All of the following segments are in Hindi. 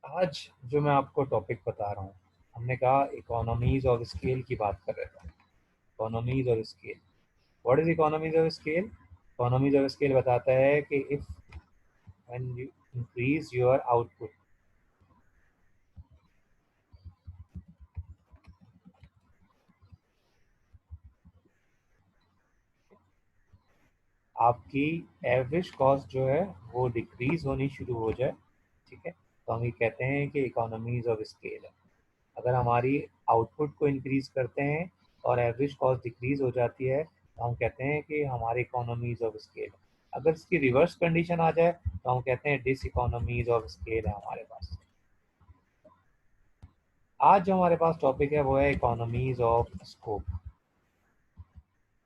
आज जो मैं आपको टॉपिक बता रहा हूँ, हमने कहा इकोनॉमीज ऑफ स्केल की बात कर रहे थे। Economies of scale, what is economies of scale? Economies of scale बताता है कि if when you increase your output, आपकी एवरेज कॉस्ट जो है वो डिक्रीज होनी शुरू हो जाए, ठीक है, तो हम ये कहते हैं कि इकोनॉमीज ऑफ स्केल है। अगर हमारी आउटपुट को इंक्रीज करते हैं और एवरेज कॉस्ट डिक्रीज हो जाती है तो हम कहते हैं कि हमारी इकोनॉमीज ऑफ स्केल है। अगर इसकी रिवर्स कंडीशन आ जाए तो हम कहते हैं डिस इकोनॉमीज ऑफ स्केल है हमारे पास। आज जो हमारे पास टॉपिक है वो है economies of scope.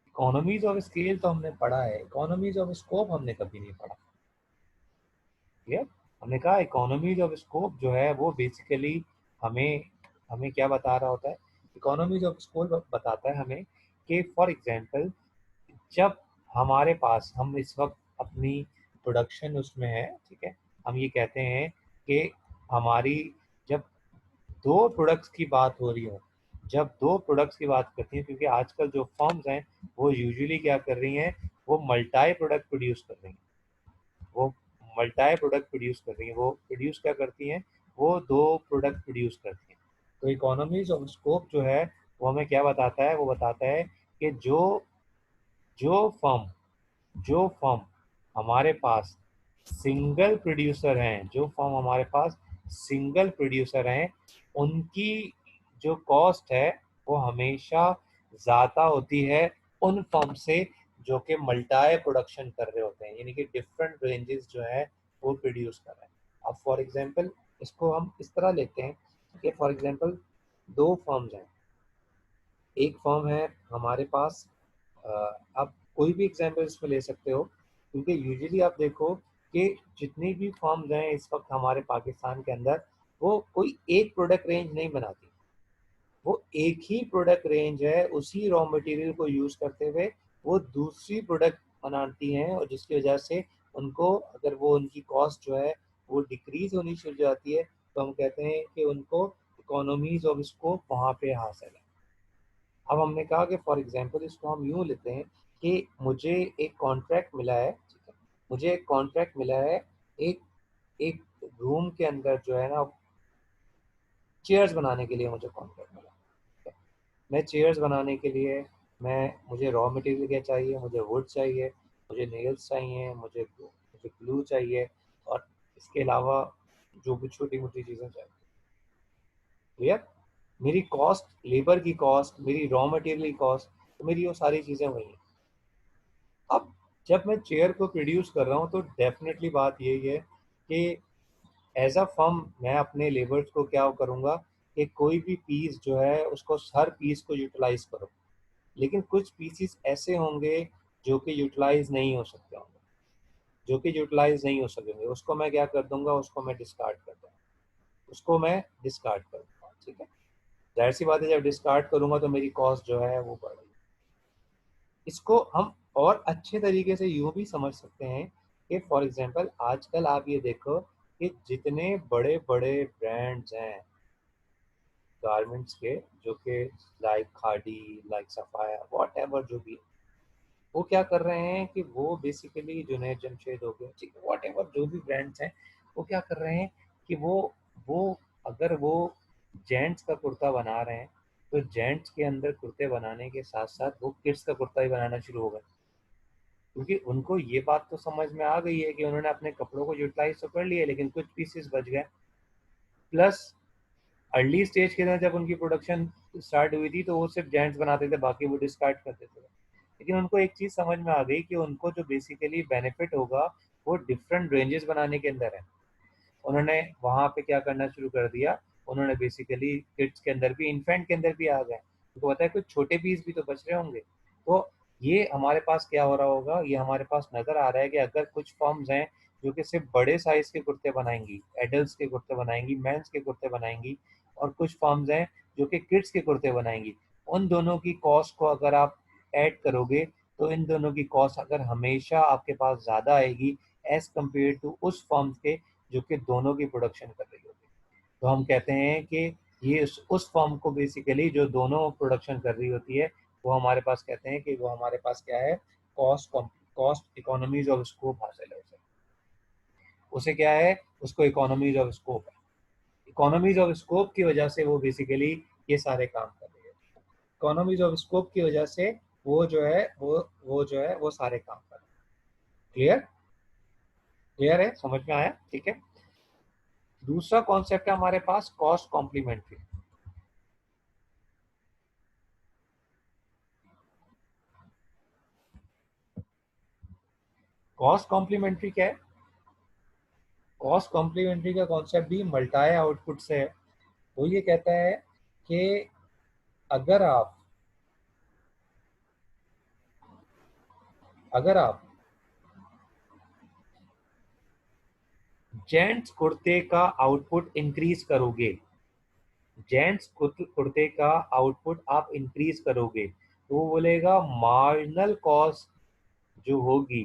Economies of scale तो हमने पढ़ा है, इकोनॉमीज ऑफ स्कोप हमने कभी नहीं पढ़ा। क्लियर? हमने कहा इकोनॉमीज ऑफ स्कोप जो है वो बेसिकली हमें हमें क्या बता रहा होता है? इकोनॉमीज ऑफ स्कोप बताता है हमें कि फॉर एग्जांपल, जब हमारे पास हम इस वक्त अपनी प्रोडक्शन उसमें है, ठीक है, हम ये कहते हैं कि हमारी जब दो प्रोडक्ट्स की बात हो रही हो, जब दो प्रोडक्ट्स की बात करती हैं, क्योंकि आजकल जो फर्म्स हैं वो यूजुअली क्या कर रही हैं, वो मल्टाई प्रोडक्ट प्रोड्यूस कर रही हैं। वो मल्टाई प्रोडक्ट प्रोड्यूस कर रही हैं, वो प्रोड्यूस क्या करती हैं, वो दो प्रोडक्ट प्रोड्यूस करती हैं। तो इकोनॉमीज ऑफ स्कोप जो है वो हमें क्या बताता है? वो बताता है कि जो फर्म जो फर्म हमारे पास सिंगल प्रोड्यूसर हैं, जो फर्म हमारे पास सिंगल प्रोड्यूसर हैं, उनकी जो कॉस्ट है वो हमेशा ज़्यादा होती है उन फर्म से जो कि मल्टाई प्रोडक्शन कर रहे होते हैं, यानी कि डिफरेंट रेंजेस जो है वो प्रोड्यूस कर रहे हैं। अब फॉर एग्जांपल इसको हम इस तरह लेते हैं कि फॉर एग्जांपल दो फर्म्स हैं। एक फर्म है हमारे पास, अ, आप कोई भी एग्जांपल इसमें ले सकते हो, क्योंकि यूजुअली आप देखो कि जितनी भी फर्म्स हैं इस वक्त हमारे पाकिस्तान के अंदर, वो कोई एक प्रोडक्ट रेंज नहीं बनाती। वो एक ही प्रोडक्ट रेंज है, उसी रॉ मटेरियल को यूज़ करते हुए वो दूसरी प्रोडक्ट बनाती हैं, और जिसकी वजह से उनको, अगर वो उनकी कॉस्ट जो है वो डिक्रीज होनी शुरू हो जाती है, तो हम कहते हैं कि उनको इकोनॉमीज ऑफ स्कोप वहाँ पे हासिल है। अब हमने कहा कि फॉर एग्जांपल इसको हम यूँ लेते हैं कि मुझे एक कॉन्ट्रैक्ट मिला है, ठीक है, मुझे एक कॉन्ट्रैक्ट मिला है, एक एक रूम के अंदर जो है ना, चेयर्स बनाने के लिए मुझे कॉन्ट्रैक्ट मिला, ठीक है। मैं चेयर्स बनाने के लिए, मैं मुझे रॉ मटेरियल क्या चाहिए? मुझे वुड चाहिए, मुझे नेल्स चाहिए, मुझे ग्लू चाहिए, और इसके अलावा जो भी छोटी मोटी चीज़ें चाहिए। क्लियर? मेरी कॉस्ट, लेबर की कॉस्ट, मेरी रॉ मटेरियल की कॉस्ट, तो मेरी वो सारी चीज़ें वही हैं। अब जब मैं चेयर को प्रोड्यूस कर रहा हूँ तो डेफिनेटली बात यही है कि एज अ फर्म मैं अपने लेबर्स को क्या करूँगा कि कोई भी पीस जो है उसको, हर पीस को यूटिलाइज करो। लेकिन कुछ पीसीस ऐसे होंगे जो कि यूटिलाइज नहीं हो सकते होंगे, जो कि यूटिलाइज नहीं हो सकेंगे, उसको मैं क्या कर दूंगा, उसको मैं डिस्कार्ड कर दूंगा, उसको मैं डिस्कार्ड कर दूंगा, ठीक है। जाहिर सी बात है, जब डिस्कार्ड करूंगा तो मेरी कॉस्ट जो है वो बढ़ेगी। इसको हम और अच्छे तरीके से यूँ भी समझ सकते हैं कि फॉर एग्जांपल आजकल आप ये देखो कि जितने बड़े बड़े ब्रांड्स हैं गारमेंट्स के, जो कि लाइक खादी, लाइक सफाया, वॉट एवर जो भी, वो क्या कर रहे हैं कि वो बेसिकली जुनैद जमशेद हो गए, ठीक है, वॉट एवर जो भी ब्रांड्स हैं, वो क्या कर रहे हैं कि वो अगर वो जेंट्स का कुर्ता बना रहे हैं तो जेंट्स के अंदर कुर्ते बनाने के साथ साथ वो किड्स का कुर्ता भी बनाना शुरू हो गए, क्योंकि उनको ये बात तो समझ में आ गई है कि उन्होंने अपने कपड़ों को यूटिलाइज तो कर लिया लेकिन कुछ पीसेस बच गए। प्लस अर्ली स्टेज के अंदर जब उनकी प्रोडक्शन स्टार्ट हुई थी तो वो सिर्फ जेंट्स बनाते थे, बाकी वो डिस्कार्ड कर देते थे। लेकिन उनको एक चीज़ समझ में आ गई कि उनको जो बेसिकली बेनिफिट होगा वो डिफरेंट रेंजेस बनाने के अंदर है। उन्होंने वहाँ पे क्या करना शुरू कर दिया, उन्होंने बेसिकली किड्स के अंदर भी, इन्फेंट के अंदर भी आ गए, उनको पता है कुछ छोटे पीस भी तो बच रहे होंगे। तो ये हमारे पास क्या हो रहा होगा, ये हमारे पास नज़र आ रहा है कि अगर कुछ फर्म्स हैं जो कि सिर्फ बड़े साइज के कुर्ते बनाएंगी, एडल्ट के कुर्ते बनाएंगी, मेंस के कुर्ते बनाएंगी, और कुछ फर्म्स हैं जो कि किड्स के कुर्ते बनाएंगी, उन दोनों की कॉस्ट को अगर आप ऐड करोगे तो इन दोनों की कॉस्ट अगर हमेशा आपके पास ज़्यादा आएगी एज कम्पेयर टू उस फर्म्स के जो कि दोनों की प्रोडक्शन कर रही होगी। तो हम कहते हैं कि ये उस फर्म को बेसिकली जो दोनों प्रोडक्शन कर रही होती है, वो हमारे पास कहते हैं कि वो हमारे पास क्या है, कॉस्ट इकोनॉमीज ऑफ स्कोप हासिल है उसे। उसे क्या है, उसको इकोनॉमीज ऑफ स्कोप है। इकोनॉमीज ऑफ स्कोप की वजह से वो बेसिकली ये सारे काम कर रही है। इकोनॉमीज ऑफ स्कोप की वजह से वो जो है वो जो है वो सारे काम कर रहे हैं। क्लियर? क्लियर है, समझ में आया? ठीक है। दूसरा कॉन्सेप्ट है हमारे पास कॉस्ट कॉम्प्लीमेंट्री। कॉस्ट कॉम्प्लीमेंट्री क्या है? कॉस्ट कॉम्प्लीमेंट्री का कॉन्सेप्ट भी मल्टाई आउटपुट से है। वो ये कहता है कि अगर आप अगर आप जेंट्स कुर्ते का आउटपुट इंक्रीज करोगे, जेंट्स कुर्ते का आउटपुट आप इंक्रीज करोगे, तो वो बोलेगा मार्जिनल कॉस्ट जो होगी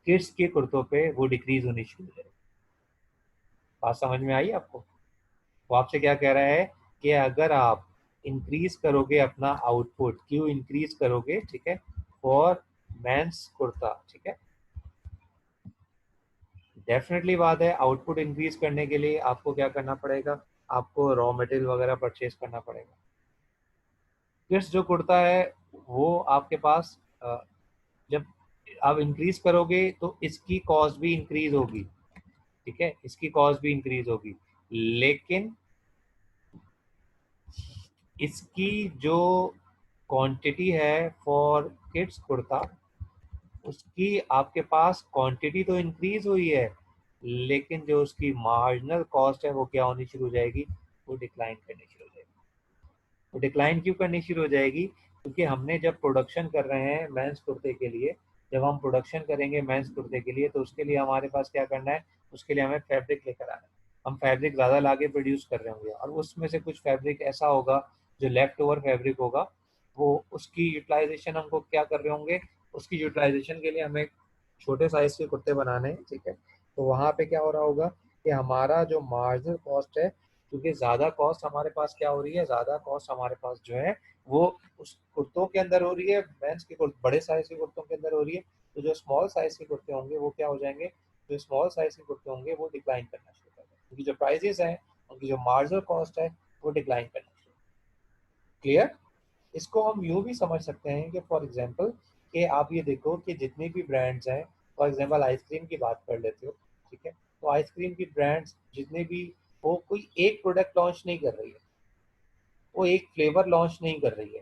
किड्स के कुर्तों पे वो डिक्रीज होनी शुरू हो जाएगी। बात समझ में आई आपको? वो आपसे क्या कह रहा है कि अगर आप इंक्रीज करोगे अपना आउटपुट, क्यों इंक्रीज करोगे, ठीक है, फॉर मेंस कुर्ता, ठीक है, डेफिनेटली बात है, आउटपुट इंक्रीज करने के लिए आपको क्या करना पड़ेगा, आपको रॉ मटेरियल वगैरह परचेज करना पड़ेगा। किड्स जो कुर्ता है वो आपके पास जब आप इंक्रीज करोगे तो इसकी कॉस्ट भी इंक्रीज होगी, ठीक है, इसकी कॉस्ट भी इंक्रीज होगी, लेकिन इसकी जो क्वांटिटी है फॉर किड्स कुर्ता, उसकी आपके पास क्वांटिटी तो इंक्रीज हुई है, लेकिन जो उसकी मार्जिनल कॉस्ट है वो क्या होनी शुरू हो जाएगी, वो डिक्लाइन करनी शुरू हो जाएगी। वो डिक्लाइन क्यों करनी शुरू हो जाएगी, क्योंकि हमने जब प्रोडक्शन कर रहे हैं मेंस कुर्ते के लिए, जब हम प्रोडक्शन करेंगे मेंस कुर्ते के लिए, तो उसके लिए हमारे पास क्या करना है, उसके लिए हमें फैब्रिक लेकर आना है। हम फैब्रिक ज़्यादा लाके प्रोड्यूस कर रहे होंगे और उसमें से कुछ फैब्रिक ऐसा होगा जो लेफ्ट ओवर फैब्रिक होगा, वो उसकी यूटिलाइजेशन हमको क्या कर रहे होंगे, उसकी यूटिलाइजेशन के लिए हमें छोटे साइज के कुर्ते बनाने हैं, ठीक है। तो वहाँ पे क्या हो रहा होगा कि हमारा जो मार्जिनल कॉस्ट है, क्योंकि ज़्यादा कॉस्ट हमारे पास क्या हो रही है, ज़्यादा कॉस्ट हमारे पास जो है वो उस कुर्तों के अंदर हो रही है, मेंस के बड़े साइज के कुर्तों के अंदर हो रही है। तो जो स्मॉल साइज के कुर्ते होंगे वो क्या हो जाएंगे, जो स्मॉल साइज के कुर्ते होंगे वो डिक्लाइन करना शुरू कर देंगे, क्योंकि जो प्राइजेस हैं उनकी जो मार्जिनल कॉस्ट है वो डिक्लाइन करना शुरू। क्लियर? इसको हम यूँ भी समझ सकते हैं कि फॉर एग्जांपल कि आप ये देखो कि जितनी भी ब्रांड्स हैं, फॉर एग्जांपल आइसक्रीम की बात कर लेते हो, ठीक है, तो आइसक्रीम की ब्रांड्स जितने भी, वो कोई एक प्रोडक्ट लॉन्च नहीं कर रही है, वो एक फ्लेवर लॉन्च नहीं कर रही है।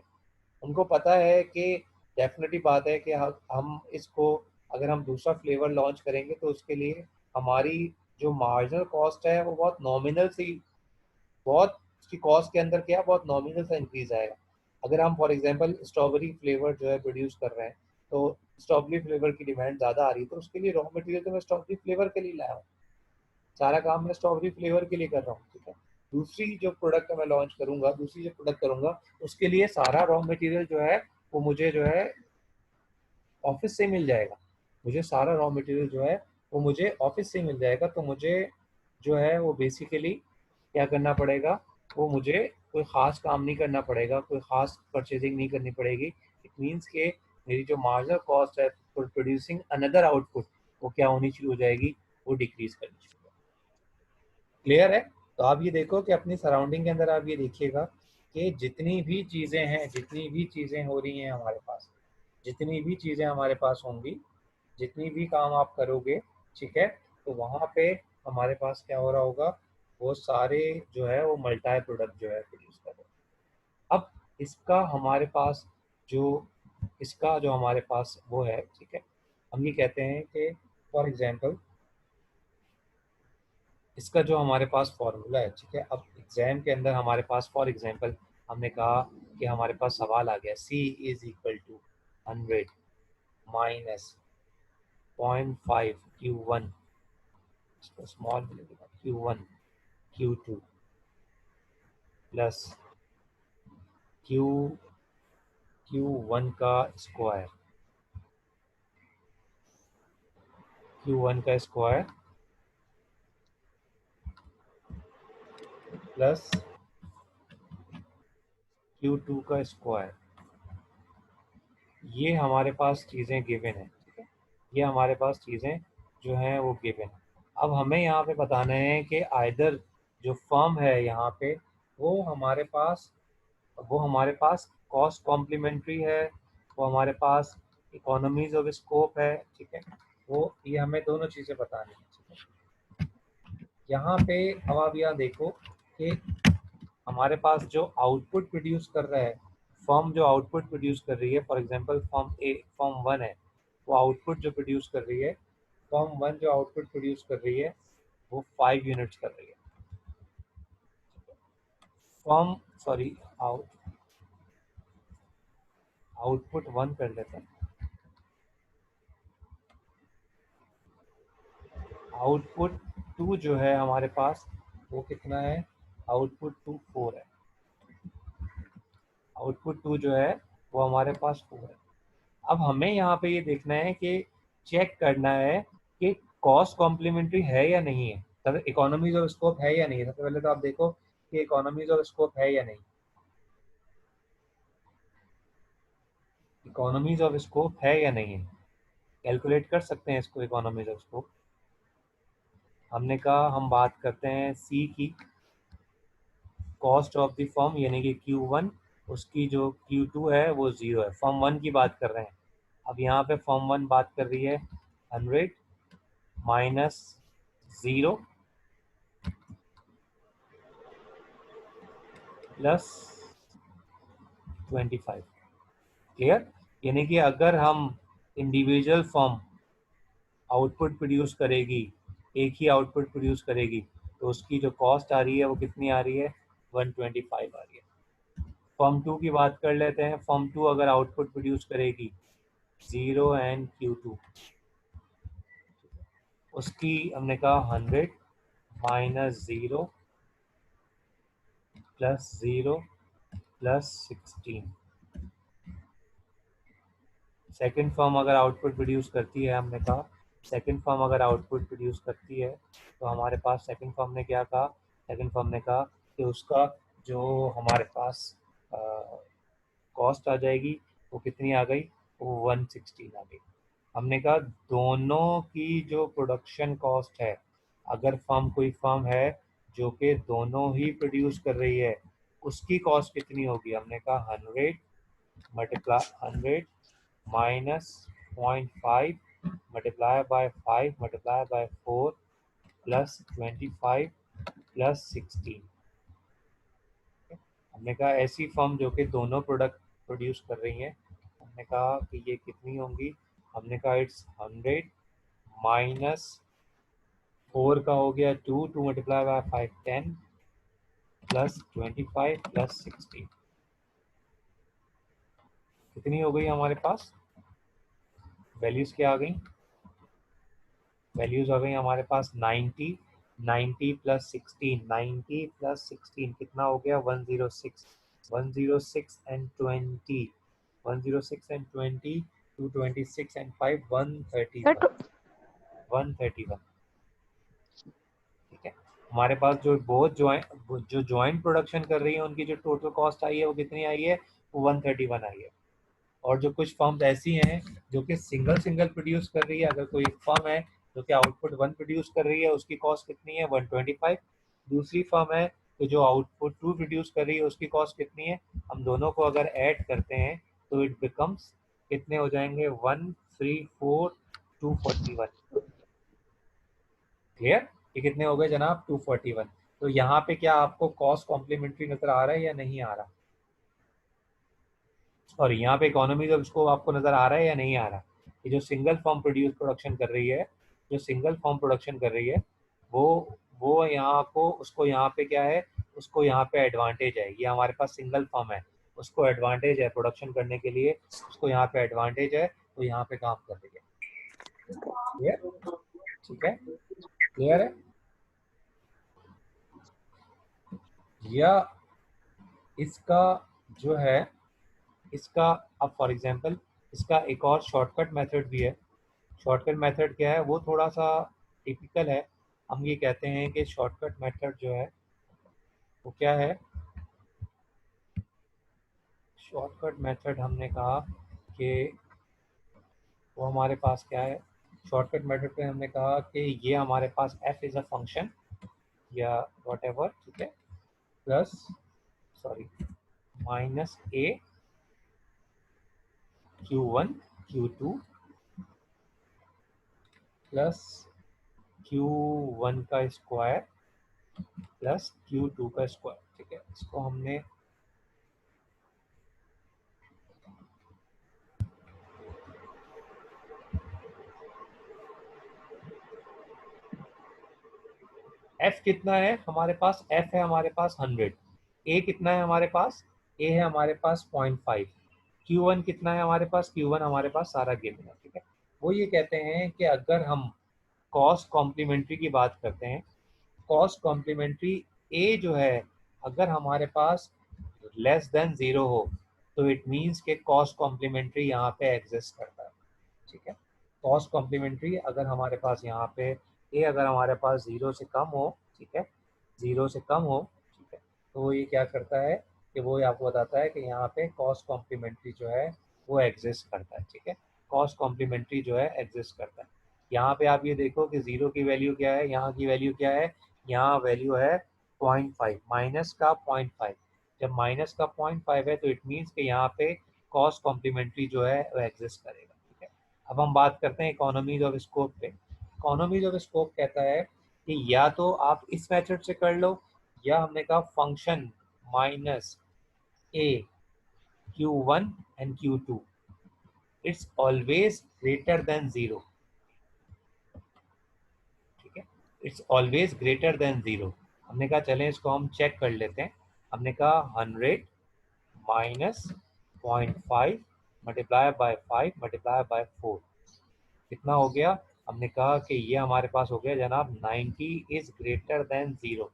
उनको पता है कि डेफिनेटली बात है कि हम इसको, अगर हम दूसरा फ्लेवर लॉन्च करेंगे तो उसके लिए हमारी जो मार्जिनल कॉस्ट है वो बहुत नॉमिनल सी, बहुत उसकी कॉस्ट के अंदर क्या बहुत नॉमिनल सा इंक्रीज आएगा। अगर हम फॉर एग्जांपल स्ट्रॉबेरी फ्लेवर जो है प्रोड्यूस कर रहे हैं, तो स्ट्रॉबेरी फ्लेवर की डिमांड ज़्यादा आ रही है, तो उसके लिए रॉ मटेरियल तो मैं स्ट्रॉबेरी फ्लेवर के लिए लाया हूँ, सारा काम मैं स्ट्रॉबेरी फ्लेवर के लिए कर रहा हूँ, ठीक है। दूसरी जो प्रोडक्ट मैं लॉन्च करूंगा, दूसरी जो प्रोडक्ट करूंगा, उसके लिए सारा रॉ मटेरियल जो है वो मुझे जो है ऑफिस से मिल जाएगा। मुझे सारा रॉ मटेरियल जो है वो मुझे ऑफिस से मिल जाएगा, तो मुझे जो है वो बेसिकली क्या करना पड़ेगा, वो मुझे कोई ख़ास काम नहीं करना पड़ेगा, कोई ख़ास परचेजिंग नहीं करनी पड़ेगी। इट मीन्स के मेरी जो मार्जिनल कॉस्ट है फॉर प्रोड्यूसिंग अनदर आउटपुट, वो क्या होनी शुरू हो जाएगी, वो डिक्रीज करनी शुरू हो जाएगी। क्लियर है? तो आप ये देखो कि अपनी सराउंडिंग के अंदर आप ये देखिएगा कि जितनी भी चीज़ें हैं, जितनी भी चीज़ें हो रही हैं हमारे पास, जितनी भी चीज़ें हमारे पास होंगी, जितनी भी काम आप करोगे, ठीक है, तो वहाँ पे हमारे पास क्या हो रहा होगा, वो सारे जो है वो मल्टाई प्रोडक्ट जो है प्रोड्यूस कर रहे हैं। अब इसका हमारे पास जो इसका जो हमारे पास वो है, ठीक है, हम ये कहते हैं कि फॉर एग्जांपल इसका जो हमारे पास फॉर्मूला है, ठीक है, अब एग्जाम के अंदर हमारे पास फॉर एग्जांपल हमने कहा कि हमारे पास सवाल आ गया C is equal to 100 minus 0.5 Q1, इसको स्मॉल में लिखूंगा, Q1 Q2 plus Q Q1 का स्क्वायर, Q1 का स्क्वायर प्लस Q2 का स्क्वायर। ये हमारे पास चीज़ें गिवन है, ठीक है, ये हमारे पास चीज़ें जो हैं वो गिवन है। अब हमें यहाँ पे बताना है कि आइदर जो फर्म है यहाँ पे वो हमारे पास कॉस्ट कॉम्प्लीमेंट्री है, वो हमारे पास इकोनॉमीज ऑफ स्कोप है, ठीक है, वो ये हमें दोनों चीज़ें बतानी है, ठीक है। यहाँ पे अब आप यहाँ देखो कि हमारे पास जो आउटपुट प्रोड्यूस कर रहा है, फर्म जो आउटपुट प्रोड्यूस कर रही है, फॉर एग्जांपल फर्म वन है, वो आउटपुट जो प्रोड्यूस कर रही है, फर्म वन जो आउटपुट प्रोड्यूस कर रही है वो 5 यूनिट्स कर रही है। फर्म सॉरी आउटपुट वन कर लेते हैं। आउटपुट टू जो है हमारे पास वो कितना है, आउटपुट टू 4 है, आउटपुट टू जो है वो हमारे पास 4 है। अब हमें यहाँ पे ये देखना है कि चेक करना है कि कॉस्ट कॉम्प्लीमेंट्री है या नहीं है, तब इकोनॉमीज ऑफ स्कोप है या नहीं है। सबसे पहले तो आप देखो कि इकोनॉमीज ऑफ स्कोप है या नहीं। इकोनॉमीज ऑफ स्कोप है या नहीं है, कैलकुलेट कर सकते हैं इसको इकोनॉमीज ऑफ स्कोप। हमने कहा हम बात करते हैं सी की, कॉस्ट ऑफ द फर्म यानी कि Q1, उसकी जो Q2 है वो 0 है, फर्म वन की बात कर रहे हैं। अब यहाँ पे फर्म वन बात कर रही है 100 माइनस 0 प्लस 25। क्लियर? यानी कि अगर हम इंडिविजुअल फर्म आउटपुट प्रोड्यूस करेगी, एक ही आउटपुट प्रोड्यूस करेगी, तो उसकी जो कॉस्ट आ रही है वो कितनी आ रही है, 125 आ रही है। फर्म टू की बात कर लेते हैं। फर्म टू अगर आउटपुट प्रोड्यूस करेगी 0 एंड Q2, उसकी हमने कहा 100 minus 0 plus 0 plus 16। Second firm अगर आउटपुट प्रोड्यूस करती है, हमने कहा सेकेंड फर्म अगर आउटपुट प्रोड्यूस करती है, तो हमारे पास सेकेंड फर्म ने क्या कहा, सेकेंड फर्म ने कहा कि उसका जो हमारे पास कॉस्ट आ जाएगी वो कितनी आ गई, वो 116 आ गई। हमने कहा दोनों की जो प्रोडक्शन कॉस्ट है, अगर कोई फर्म है जो कि दोनों ही प्रोड्यूस कर रही है, उसकी कॉस्ट कितनी होगी। हमने कहा 100 multiply 100 minus 0.5 multiply by 5 multiply by 4 plus 25 plus 16। हमने कहा ऐसी फर्म जो कि दोनों प्रोडक्ट प्रोड्यूस कर रही हैं, हमने कहा कि ये कितनी होंगी। हमने कहा इट्स 100 माइनस 4 का हो गया 2, 2 मल्टीप्लाई बाय 5 10 प्लस 25 प्लस 16। कितनी हो गई हमारे पास, वैल्यूज क्या आ गई, वैल्यूज आ गई हमारे पास 90, 90 प्लस 16, 90 प्लस 16 कितना हो गया 106, 106 एंड 20, 106 एंड 20, 226 एंड 5 131, 131। ठीक है, हमारे पास जो ज्वाइंट प्रोडक्शन कर रही है उनकी जो टोटल कॉस्ट आई है वो कितनी आई है, वो 131 आई है। और जो कुछ फर्म्स ऐसी हैं जो कि सिंगल सिंगल प्रोड्यूस कर रही है, अगर कोई फर्म है जो कि आउटपुट वन प्रोड्यूस कर रही है, उसकी कॉस्ट कितनी है 125। दूसरी फर्म है तो जो आउटपुट टू प्रोड्यूस कर रही है, उसकी कॉस्ट कितनी है। हम दोनों को अगर ऐड करते हैं तो इट बिकम्स कितने हो जाएंगे 134 241। क्लियर, ये कितने हो गए जनाब 241। तो यहाँ पे क्या आपको कॉस्ट कॉम्प्लीमेंट्री नजर आ रहा है या नहीं आ रहा, और यहाँ पे इकोनॉमीज ऑफ स्कोप आपको नजर आ रहा है या नहीं आ रहा। ये जो सिंगल फॉर्म प्रोडक्शन कर रही है, जो सिंगल फॉर्म प्रोडक्शन कर रही है, वो वो यहाँ को उसको यहाँ पे क्या है, उसको यहाँ पे एडवांटेज है, ये हमारे पास सिंगल फॉर्म है, उसको एडवांटेज है प्रोडक्शन करने के लिए, उसको यहाँ पे एडवांटेज है, तो यहाँ पे काम कर रही है। क्लियर, ठीक है, क्लियर है। या इसका जो है, इसका अब फॉर एग्जांपल इसका एक और शॉर्टकट मेथड भी है। शॉर्टकट मेथड क्या है, वो थोड़ा सा टिपिकल है। हम ये कहते हैं कि शॉर्टकट मेथड जो है वो क्या है? शॉर्टकट मेथड हमने कहा कि वो हमारे पास क्या है? शॉर्टकट मेथड पे हमने कहा कि ये हमारे पास f इज़ अ फंक्शन या वॉट एवर, ठीक है, plus sorry minus a q1 q2 plus q1 का स्क्वायर प्लस q2 का स्क्वायर, ठीक है। इसको हमने f कितना है हमारे पास? f है हमारे पास 100। a कितना है हमारे पास? a है हमारे पास 0.5। q1 कितना है हमारे पास? q1 हमारे पास सारा गिवन है, ठीक है। वो ये कहते हैं कि अगर हम कॉस्ट कॉम्प्लीमेंट्री की बात करते हैं, कॉस्ट कॉम्प्लीमेंट्री ए जो है अगर हमारे पास लेस देन ज़ीरो हो तो इट मीन्स के कॉस्ट कॉम्प्लीमेंट्री यहाँ पे एग्जिस्ट करता है, ठीक है। कॉस्ट कॉम्प्लीमेंट्री अगर हमारे पास यहाँ पे ए अगर हमारे पास ज़ीरो से कम हो, ठीक है, ज़ीरो से कम हो, ठीक है, तो वो ये क्या करता है कि वो आपको बताता है कि यहाँ पे कॉस्ट कॉम्प्लीमेंट्री जो है वो एग्जिस्ट करता है, ठीक है। कॉस्ट कॉम्प्लीमेंट्री जो है एग्जिस्ट करता है। यहाँ पे आप ये देखो कि ज़ीरो की वैल्यू क्या है, यहाँ की वैल्यू क्या है, यहाँ वैल्यू है 0.5, माइनस का 0.5। जब माइनस का 0.5 है तो इट मीन्स कि यहाँ पे कॉस्ट कॉम्प्लीमेंट्री जो है वो एग्जिस्ट करेगा, ठीक है। अब हम बात करते हैं इकोनॉमीज ऑफ स्कोप पे। इकोनॉमीज ऑफ स्कोप कहता है कि या तो आप इस मेथड से कर लो, या हमने कहा function minus A q1 and q2 it's always greater than zero, ठीक है, it's always greater than zero. हमने कहा चलें इसको हम चेक कर लेते हैं। हमने कहा 100 minus 0.5 multiply by 5 multiply by 4 कितना हो गया? हमने कहा कि ये हमारे पास हो गया जनाब 90 इज ग्रेटर देन ज़ीरो।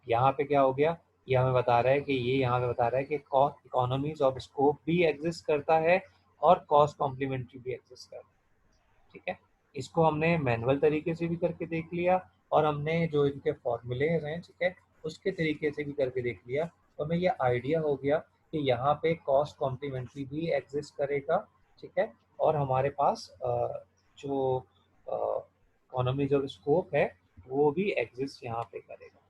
यहाँ पे क्या हो गया? ये हमें बता रहा है कि ये यहाँ पे बता रहा है कि इकोनॉमीज ऑफ स्कोप भी एग्जिस्ट करता है और कॉस्ट कॉम्प्लीमेंट्री भी एग्जिस्ट करता है, ठीक है। इसको हमने मैनुअल तरीके से भी करके देख लिया और हमने जो इनके फॉर्मूलेज हैं, ठीक है, उसके तरीके से भी करके देख लिया। तो हमें ये आइडिया हो गया कि यहाँ पे कॉस्ट कॉम्प्लीमेंट्री भी एग्जिस्ट करेगा, ठीक है, और हमारे पास जो इकोनॉमीज ऑफ स्कोप है वो भी एग्जिस्ट यहाँ पे करेगा।